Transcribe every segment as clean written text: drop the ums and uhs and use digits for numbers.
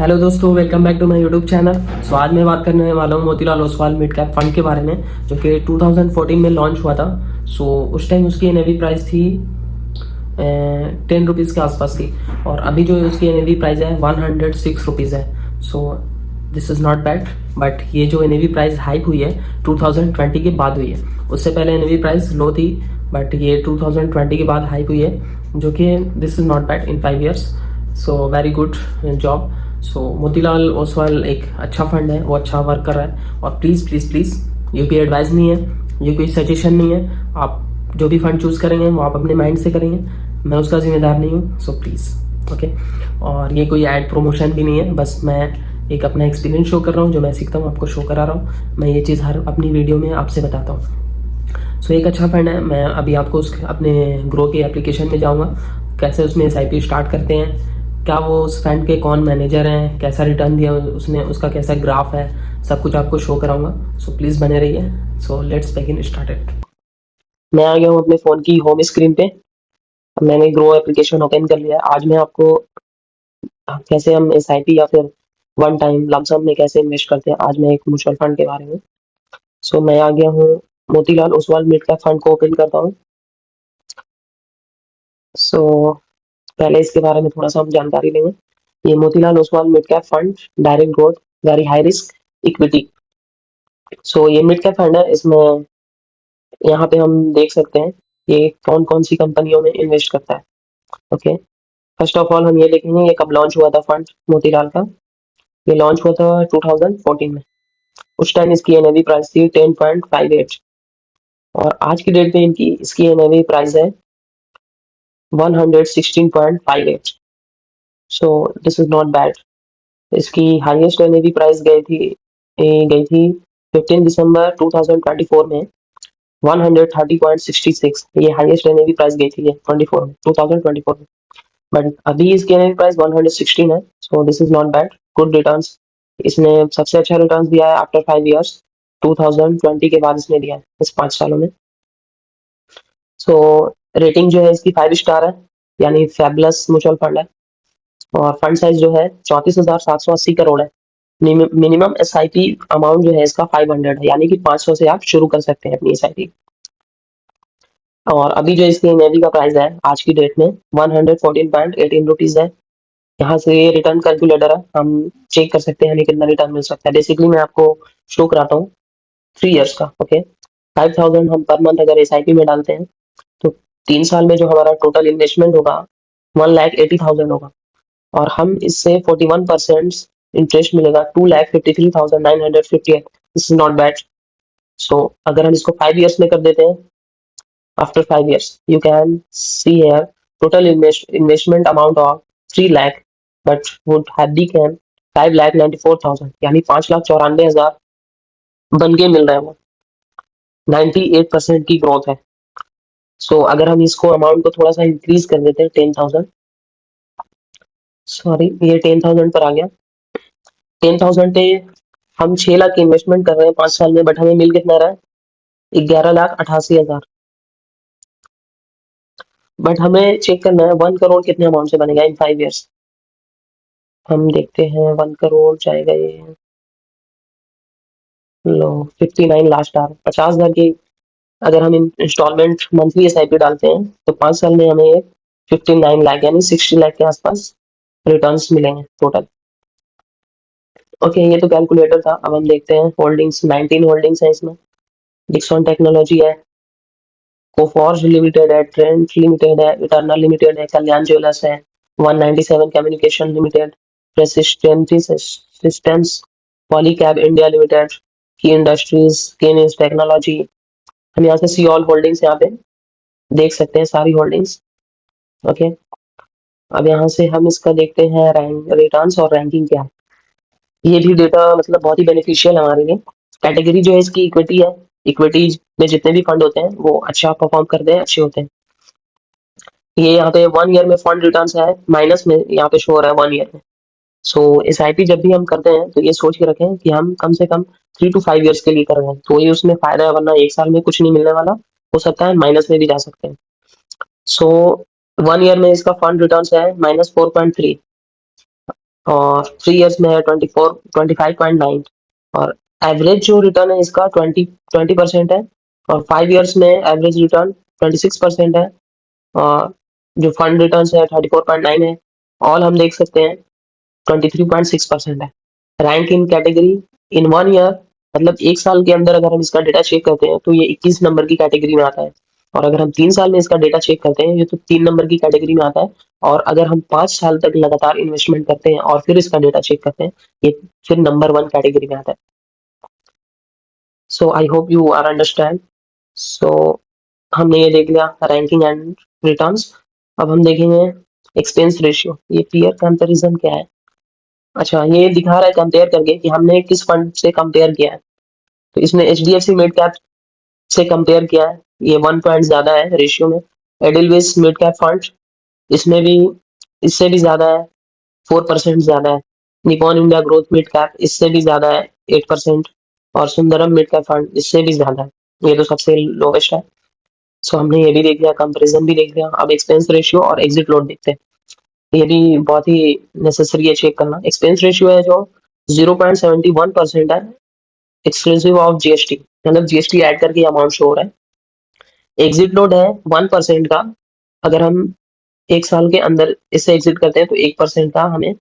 Hello दोस्तों, welcome back to my YouTube channel. So आज मैं बात करने वाला हूँ Motilal Oswal mid cap fund के बारे में, जो कि 2014 में लॉन्च हुआ था। सो उस टाइम उसकी एनएवी प्राइस थी 10 रुपीज़ के आसपास थी, और अभी जो उसकी एनएवी प्राइस है 106 रुपीज़ है। So this is not bad, but ये जो एनएवी प्राइस हाइक हुई है 2020 के बाद हुई है। उससे पहले एनएवी प्राइस लो थी, बट ये 2020 के बाद हाइक हुई है, जो कि this is not bad in 5 years. So very good job. So Motilal Oswal एक अच्छा फंड है, वो अच्छा वर्क कर रहा है। और प्लीज़ प्लीज़ प्लीज़, ये कोई एडवाइस नहीं है, ये कोई सजेशन नहीं है। आप जो भी फंड चूज़ करेंगे वो आप अपने माइंड से करेंगे, मैं उसका जिम्मेदार नहीं हूँ। So please, okay. और ये कोई ऐड प्रमोशन भी नहीं है, बस मैं एक अपना एक्सपीरियंस शो कर रहा हूँ, जो मैं सीखता हूँ आपको शो करा रहा हूँ। मैं ये चीज़ हर अपनी वीडियो में आपसे बताता हूँ। सो एक अच्छा फंड है। मैं अभी आपको उस अपने ग्रो के एप्लीकेशन में जाऊँगा, कैसे उसमें SIP स्टार्ट करते हैं, क्या वो उस फंड के कौन मैनेजर हैं, कैसा रिटर्न दिया उसने, उसका कैसा ग्राफ है, सब कुछ आपको शो कराऊंगा। सो प्लीज़ बने रहिए। So let's begin started. मैं आ गया हूँ अपने फ़ोन की होम स्क्रीन पे। अब मैंने ग्रो एप्लीकेशन ओपन कर लिया है। आज मैं आपको कैसे हम SIP या फिर वन टाइम लमसम में कैसे इन्वेस्ट करते हैं, आज मैं एक म्यूचुअल फंड के बारे में। सो मैं आ गया हूँ Motilal Oswal mid cap fund को ओपन करता हूँ। सो पहले इसके बारे में थोड़ा सा हम जानकारी लेंगे। ये Motilal Oswal mid cap fund, direct growth, very high risk equity. So ये मिड कैप फंड है। इसमें यहाँ पे हम देख सकते हैं ये कौन कौन सी कंपनियों में इन्वेस्ट करता है। ओके, फर्स्ट ऑफ ऑल हम ये देखेंगे ये कब लॉन्च हुआ था फंड मोतीलाल का। ये लॉन्च हुआ था 2014 में। उस टाइम इसकी एनएवी प्राइस थी 10.58, और आज की डेट में इनकी इसकी एनएवी प्राइस है 116.58। So this is not bad. इसकी हाईएस्ट एनएवी प्राइस गई थी 15 दिसंबर 2024 में 130.66। ये हाईएस्ट एनएवी प्राइस गई थी ये 2024 में। बट अभी इसकी एनएवी प्राइस 116 है। So this is not bad, good returns. इसने सबसे अच्छा रिटर्न्स दिया है आफ्टर 5 ईयर्स। 2020 के बाद इसने दिया है इस 5 सालों में। सो रेटिंग जो है इसकी 5 स्टार है, यानी फैबुलस म्यूचुअल फंड है। और फंड साइज जो है 34,780 करोड़ है। मिनिमम SIP अमाउंट जो है इसका 500 है, यानी कि 500 से आप शुरू कर सकते हैं अपनी SIP। और अभी जो इसकी नेवी का प्राइस है आज की डेट में 114.18 रुपीज है। यहाँ से ये रिटर्न कैलकुलेटर है, हम चेक कर सकते हैं हमें कितना रिटर्न मिल सकता है। बेसिकली मैं आपको शो कराता हूँ 3 ईयर्स का। ओके, 5,000 हम पर मंथ अगर SIP में डालते हैं तो 3 साल में जो हमारा टोटल इन्वेस्टमेंट होगा 1,80,000 होगा, और हम इससे 41% इंटरेस्ट मिलेगा 2,53,958। This is not bad. So अगर हम इसको 5 ईयर्स में कर देते हैं, after 5 years you can see here total investment amount of 3 lakh, but would have become 5,94,000, यानी 5,94,000 बन के मिल रहा है वो। 98% की ग्रोथ है। सो अगर हम इसको अमाउंट को थोड़ा सा इंक्रीज कर देते हैं 10,000, सॉरी ये 10,000 पर आ गया। 10,000 पे हम 6 लाख की इन्वेस्टमेंट कर रहे हैं 5 साल में, बट हमें मिल कितना रहा है 11,88,000। बट हमें चेक करना है 1 करोड़ कितने अमाउंट से बनेगा इन 5 ईयर्स। हम देखते हैं 1 करोड़ जाएगा ये, लो 59 लास्ट आर 50,000 की। अगर हम इंस्टॉलमेंट मंथली SIP डालते हैं तो 5 साल में हमें 59 लाख यानी 60 लाख के आसपास रिटर्न्स मिलेंगे टोटल। ओके, ये तो कैलकुलेटर था। अब हम देखते हैं होल्डिंग्स। 19 होल्डिंग्स है इसमें। डिक्सॉन टेक्नोलॉजी है, कोफॉर्ज लिमिटेड है, ट्रेंट लिमिटेड है, इटर्नल लिमिटेड है, कल्याण ज्वेलर्स है, 197 communication limited, Persistent systems, Polycab India limited, की इंडस्ट्रीज, केनिस टेक्नोलॉजी। हम यहाँ से सी ऑल होल्डिंग्स यहाँ पे देख सकते हैं, सारी होल्डिंग्स। ओके, अब यहाँ से हम इसका देखते हैं रैंक, रिटर्न्स और रैंकिंग क्या है। ये भी डेटा मतलब बहुत ही बेनिफिशियल है हमारे लिए। कैटेगरी जो है इसकी इक्विटी है। इक्विटीज में जितने भी फंड होते हैं वो अच्छा परफॉर्म करते हैं, अच्छे होते हैं। ये यहाँ पे 1 ईयर में फंड रिटर्न्स है, माइनस में यहाँ पे शो हो रहा है 1 ईयर में। सो SIP जब भी हम करते हैं तो ये सोच के रखें कि हम कम से कम 3 to 5 ईयर्स के लिए कर रहे हैं, तो ये उसमें फायदा है, वरना 1 साल में कुछ नहीं मिलने वाला, हो सकता है माइनस में भी जा सकते हैं। सो 1 ईयर में इसका फंड रिटर्न्स है -4.3। और 3 इयर्स में है 25.9। और एवरेज जो रिटर्न है इसका 20% है। और 5 इयर्स में एवरेज रिटर्न 26% है। और जो फंड रिटर्न है 34.9 है। ऑल हम देख सकते हैं 23.6% है। Rank in category in 1 year, मतलब 1 साल के अंदर अगर हम इसका डेटा चेक करते हैं तो ये 21 नंबर की कैटेगरी में आता है। और अगर हम 3 साल में इसका डेटा चेक करते हैं ये तो 3 नंबर की कैटेगरी में आता है। और अगर हम 5 साल तक लगातार इन्वेस्टमेंट करते हैं और फिर इसका डेटा चेक करते हैं ये फिर नंबर 1 कैटेगरी में आता है। So I hope you are understand. So हमने ये देख लिया रैंकिंग एंड रिटर्न्स। अब हम देखेंगे एक्सपेंस रेशियो, ये पीयर कंपैरिजन क्या है। अच्छा, ये दिखा रहा है कंपेयर करके कि हमने किस फंड से कंपेयर किया है। तो इसमें H D F C mid cap से कंपेयर किया है, ये 1 पॉइंट ज्यादा है रेशियो में। एडिलवेस मिड कैप फंड, इसमें भी इससे भी ज्यादा है, 4% ज्यादा है। Nippon India growth mid cap इससे भी ज्यादा है, 8%। और सुंदरम मिड कैप फंड इससे भी ज्यादा है, ये तो सबसे लोवेस्ट है। सो हमने ये भी देख लिया, कंपेरिजन भी देख लिया। अब एक्सपेंस रेशियो और एग्जिट लोड देखते हैं। ये भी बहुत ही नेसेसरी है चेक करना। एक्सपेंस रेशियो है जो 0.71% है, एक्सक्लूसिव ऑफ जीएसटी, मतलब जीएसटी ऐड करके अमाउंट शो हो रहा है। एग्जिट लोड है 1% का। अगर हम 1 साल के अंदर इससे एग्जिट करते हैं तो 1% का हमें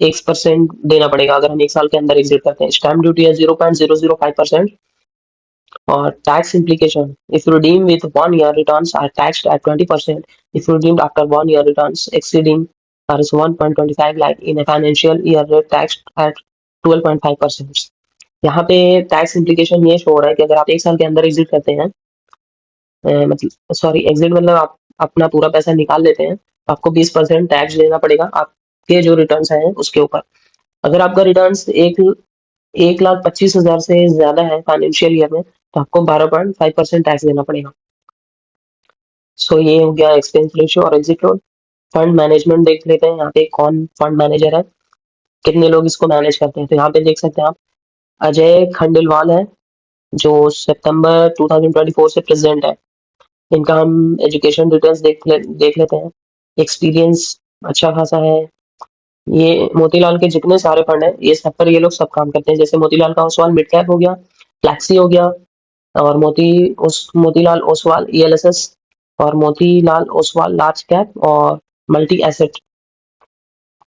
1% देना पड़ेगा अगर हम 1 साल के अंदर एग्जिट करते हैं। स्टैम्प ड्यूटी है 0.005%। और tax implication, if redeemed with 1 year, returns are taxed at 20%. If redeemed after 1 year, returns exceeding Rs 1.25 lakh in a financial year, rate taxed at 12.5%. यहाँ पे टैक्स implication ये शो हो रहा है कि अगर आप 1 साल के अंदर एग्जिट करते हैं, मतलब सॉरी एग्जिट मतलब आप अपना पूरा पैसा निकाल लेते हैं, तो आपको 20% टैक्स देना पड़ेगा आपके जो रिटर्न्स हैं उसके ऊपर। अगर आपका रिटर्न्स 1,25,000 से ज्यादा है फाइनेंशियल ईयर में तो आपको 12.5% टैक्स देना पड़ेगा। सो ये हो गया एक्सपेंस रेशियो और एग्जिट लोड। फंड मैनेजमेंट देख लेते हैं, यहाँ पे कौन फंड मैनेजर है, कितने लोग इसको मैनेज करते हैं। तो यहाँ पे देख सकते हैं आप, अजय खंडेलवाल है जो सितंबर 2024 से प्रेसिडेंट है। इनका हम एजुकेशन डिटेल्स देख लेते हैं। एक्सपीरियंस अच्छा खासा है। ये मोतीलाल के जितने सारे फंड है ये सब पर ये लोग सब काम करते हैं। जैसे मोतीलाल का ओसवाल मिड कैप हो गया, फ्लैक्सी हो गया, और मोतीलाल ओसवाल ईएलएसएस, और मोतीलाल ओसवाल लार्ज कैप और मल्टी एसेट।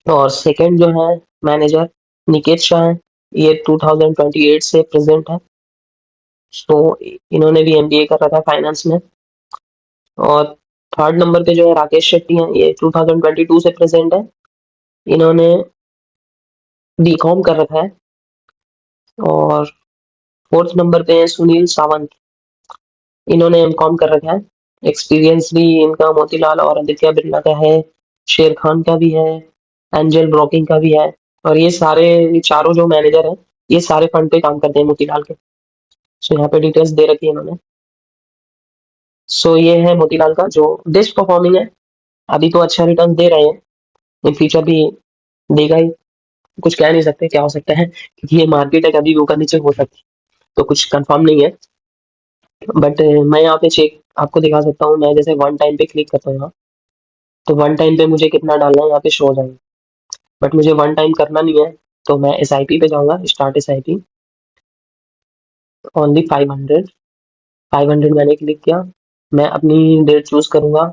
और सेकंड जो है मैनेजर निकेत शाह है, ये 2028 से प्रेसिडेंट है। सो इन्होंने भी एमबीए कर रखा है फाइनेंस में। और थर्ड नंबर पे जो है राकेश शेट्टी हैं, ये 2022 से प्रेसिडेंट है। इन्होंने बीकॉम कर रखा है। और फोर्थ नंबर पे है सुनील सावंत, इन्होंने एमकॉम कर रखा है। एक्सपीरियंस भी इनका मोतीलाल और आदित्य बिरला का है, शेर खान का भी है, एंजल ब्रोकिंग का भी है। और ये चारों जो मैनेजर हैं ये सारे फंड पे काम करते हैं मोतीलाल के। सो यहाँ पे डिटेल्स दे रखी है इन्होंने। सो ये है मोतीलाल का जो बेस्ट परफॉर्मिंग है। अभी तो अच्छा रिटर्न दे रहे हैं, इन फ्यूचर भी देगा ही। कुछ कह नहीं सकते क्या हो सकता है, क्योंकि ये मार्केट है, कभी भी ऊपर नीचे हो सकती है, तो कुछ कंफर्म नहीं है। बट मैं यहाँ पे चेक आपको दिखा सकता हूँ। मैं जैसे वन टाइम पे क्लिक करता हूँ यहाँ, तो वन टाइम पे मुझे कितना डालना है यहाँ पे शो हो जाएगा। बट मुझे वन टाइम करना नहीं है, तो मैं एसआईपी पे जाऊंगा, स्टार्ट एसआईपी, ओनली 500। 500 मैंने क्लिक किया। मैं अपनी डेट चूज करूंगा,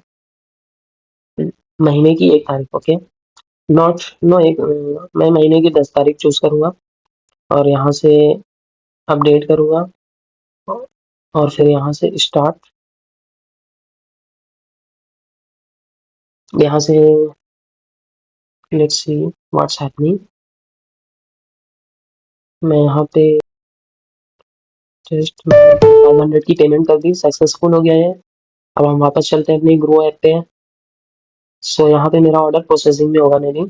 महीने की 1 तारीख, ओके। नॉट नो एक मैं महीने की 10 तारीख चूज करूंगा। और यहाँ से अपडेट करूंगा, और फिर यहाँ से स्टार्ट, यहाँ से लेट्स सी व्हाट्स हैपनिंग। मैं यहाँ पे जस्ट 500 की पेमेंट कर दी, सक्सेसफुल हो गया है। अब हम वापस चलते हैं अपनी ग्रो ऐप पे। सो यहाँ पे मेरा ऑर्डर प्रोसेसिंग में होगा मेरी।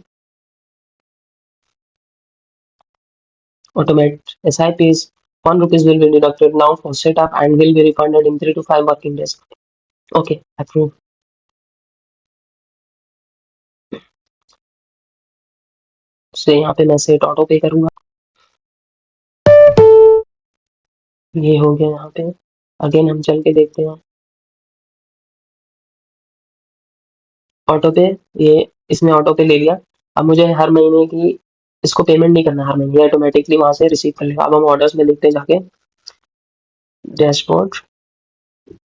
Automate SIPs, ₹1 will be deducted now for setup and will be refunded in 3 to 5 working days. Okay, approve. से यहाँ पे मैं सेट ऑटो पे करूंगा। ये हो गया यहाँ पे। अगेन हम चल के देखते हैं ऑटो पे। ये इसने ऑटो पे ले लिया। अब मुझे हर महीने की इसको पेमेंट नहीं करना, हर महीने ऑटोमेटिकली वहां से रिसीव कर लेगा। अब हम ऑर्डर्स में देखते हैं जाके, डैशबोर्ड,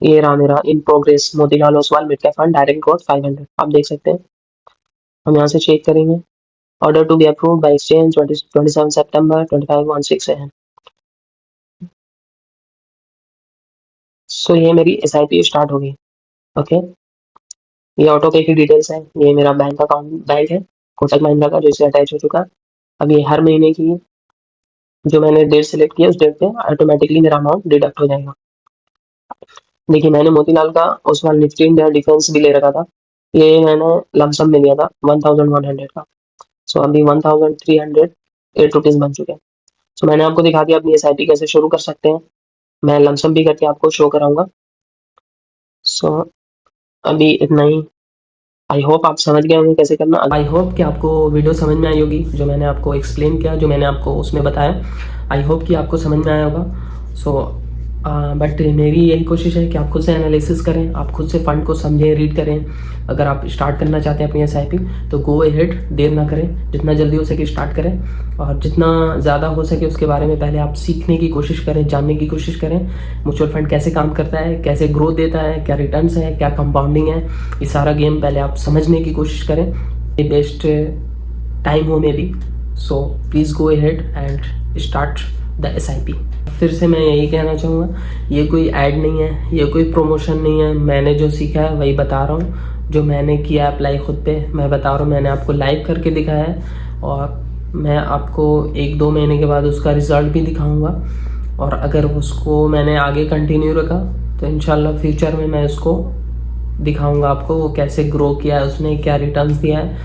ये रहा मेरा in progress Motilal Oswal mid cap fund direct growth 500, आप देख सकते हैं। हम यहाँ से चेक करेंगे, order to be approved by exchange 27 सितंबर 2516 है। सो ये मेरी SIP स्टार्ट होगी। ओके, ये ऑटो पे की डिटेल्स है, ये मेरा बैंक अकाउंट बैंक है कोटक महिंद्रा का जो इससे अटैच हो चुका है। अब ये हर महीने की जो मैंने डेट सेलेक्ट किया उस डेट पे ऑटोमेटिकली मेरा अमाउंट डिडक्ट हो जाएगा। देखिए मैंने मोतीलाल का ओसवाल निफ्टी इंडिया डिफेंस भी ले रखा था, ये मैंने लमसम में लिया था 1100 का। सो अभी 1308 रुपीज बन चुके हैं। सो मैंने आपको दिखा दिया अपनी SIP कैसे शुरू कर सकते हैं, मैं लमसम भी करके आपको शो कराऊंगा। सो अभी इतना ही। आई होप आप समझ गए होंगे कैसे करना। आई होप कि आपको वीडियो समझ में आई होगी, जो मैंने आपको एक्सप्लेन किया, जो मैंने आपको उसमें बताया, आई होप कि आपको समझ में आया होगा। सो बट मेरी यही कोशिश है कि आप खुद से एनालिसिस करें, आप खुद से फंड को समझें, रीड करें। अगर आप स्टार्ट करना चाहते हैं अपनी SIP तो गो अहेड, देर ना करें, जितना जल्दी हो सके स्टार्ट करें, और जितना ज़्यादा हो सके उसके बारे में पहले आप सीखने की कोशिश करें, जानने की कोशिश करें। म्यूचुअल फंड कैसे काम करता है, कैसे ग्रोथ देता है, क्या रिटर्न्स है, क्या कंपाउंडिंग है, ये सारा गेम पहले आप समझने की कोशिश करें। ये बेस्ट टाइम हो may be. So please go ahead and start the SIP। फिर से मैं यही कहना चाहूँगा, ये कोई ऐड नहीं है, ये कोई प्रमोशन नहीं है, मैंने जो सीखा है वही बता रहा हूँ, जो मैंने किया अप्लाई खुद पे मैं बता रहा हूँ, मैंने आपको लाइव करके दिखाया है, और मैं आपको 1-2 महीने के बाद उसका रिजल्ट भी दिखाऊंगा। और अगर उसको मैंने आगे कंटिन्यू रखा तो इंशाल्लाह फ्यूचर में मैं उसको दिखाऊंगा आपको वो कैसे ग्रो किया है, उसने क्या रिटर्न्स दिया है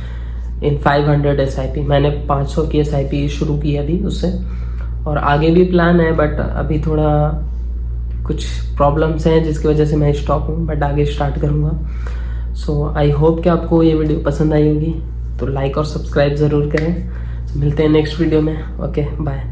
इन 500 SIP। मैंने 500 की SIP शुरू की है अभी उससे, और आगे भी प्लान है, बट अभी थोड़ा कुछ प्रॉब्लम्स हैं जिसकी वजह से मैं स्टॉप हूँ, बट आगे स्टार्ट करूँगा। सो आई होप कि आपको ये वीडियो पसंद आई होगी, तो लाइक और सब्सक्राइब ज़रूर करें। मिलते हैं नेक्स्ट वीडियो में। Okay bye.